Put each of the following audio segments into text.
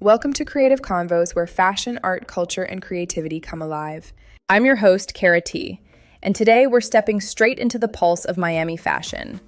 Welcome to Creative Convos, where fashion, art, culture, and creativity come alive. I'm your host, Cara T, and today we're stepping straight into the pulse of Miami fashion.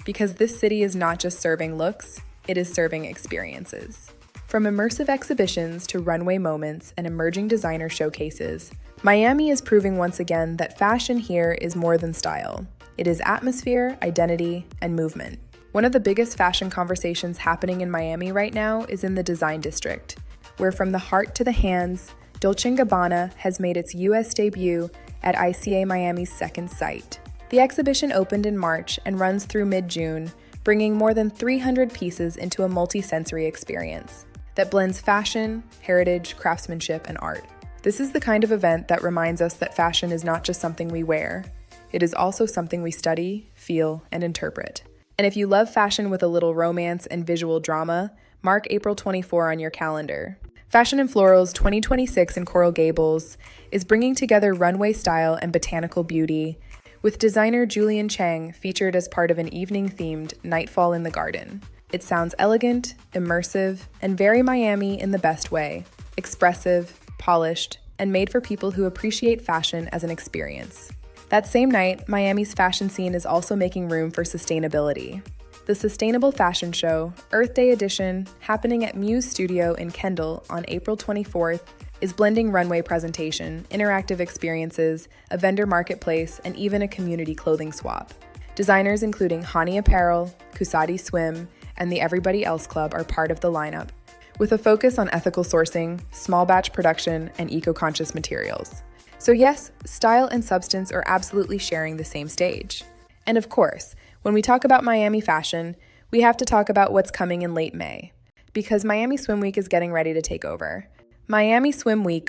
Because this city is not just serving looks, it is serving experiences. From immersive exhibitions to runway moments and emerging designer showcases, Miami is proving once again that fashion here is more than style. It is atmosphere, identity, and movement. One of the biggest fashion conversations happening in Miami right now is in the design district, where from the heart to the hands, Dolce & Gabbana has made its U.S. debut at ICA Miami's second site. The exhibition opened in March and runs through mid-June, bringing more than 300 pieces into a multi-sensory experience that blends fashion, heritage, craftsmanship, and art. This is the kind of event that reminds us that fashion is not just something we wear, it is also something we study, feel, and interpret. And if you love fashion with a little romance and visual drama, mark April 24 on your calendar. Fashion and Florals 2026 in Coral Gables is bringing together runway style and botanical beauty, with designer Julian Chang featured as part of an evening-themed Nightfall in the Garden. It sounds elegant, immersive, and very Miami in the best way, expressive, polished, and made for people who appreciate fashion as an experience. That same night, Miami's fashion scene is also making room for sustainability. The Sustainable Fashion Show, Earth Day edition, happening at Muse Studio in Kendall on April 24th, is blending runway presentation, interactive experiences, a vendor marketplace, and even a community clothing swap. Designers including Hani Apparel, Kusadi Swim, and the Everybody Else Club are part of the lineup, with a focus on ethical sourcing, small batch production, and eco-conscious materials. So yes, style and substance are absolutely sharing the same stage. And of course, when we talk about Miami fashion, we have to talk about what's coming in late May, because Miami Swim Week is getting ready to take over. Miami Swim Week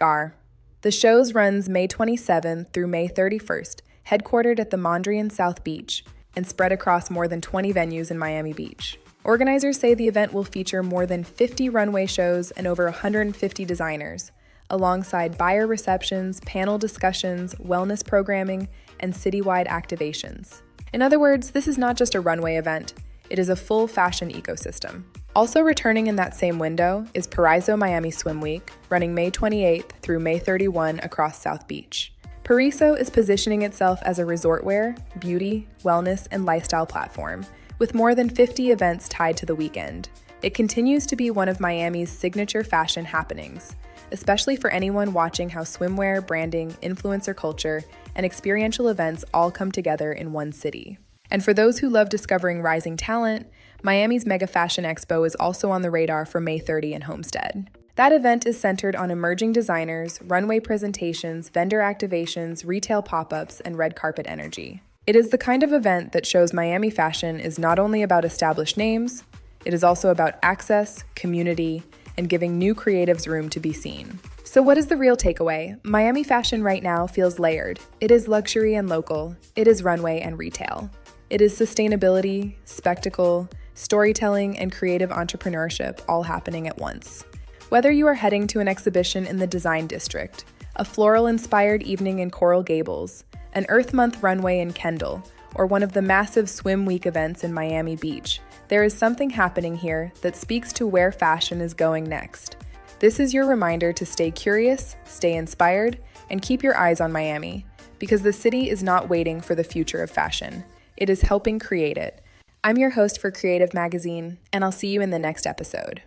the shows runs May 27th through May 31st, headquartered at the Mondrian South Beach, and spread across more than 20 venues in Miami Beach. Organizers say the event will feature more than 50 runway shows and over 150 designers, alongside buyer receptions, panel discussions, wellness programming, and citywide activations. In other words, this is not just a runway event, it is a full fashion ecosystem. Also returning in that same window is Paraiso Miami Swim Week, running May 28th through May 31 across South Beach. Paraiso is positioning itself as a resort wear, beauty, wellness, and lifestyle platform, with more than 50 events tied to the weekend. It continues to be one of Miami's signature fashion happenings, especially for anyone watching how swimwear, branding, influencer culture, and experiential events all come together in one city. And for those who love discovering rising talent, Miami's Mega Fashion Expo is also on the radar for May 30 in Homestead. That event is centered on emerging designers, runway presentations, vendor activations, retail pop-ups, and red carpet energy. It is the kind of event that shows Miami fashion is not only about established names, it is also about access, community, and giving new creatives room to be seen. So what is the real takeaway? Miami fashion right now feels layered. It is luxury and local. It is runway and retail. It is sustainability, spectacle, storytelling, and creative entrepreneurship all happening at once. Whether you are heading to an exhibition in the Design District, a floral-inspired evening in Coral Gables, an Earth Month runway in Kendall, or one of the massive Swim Week events in Miami Beach, there is something happening here that speaks to where fashion is going next. This is your reminder to stay curious, stay inspired, and keep your eyes on Miami, because the city is not waiting for the future of fashion. It is helping create it. I'm your host for CREATIV Magazine, and I'll see you in the next episode.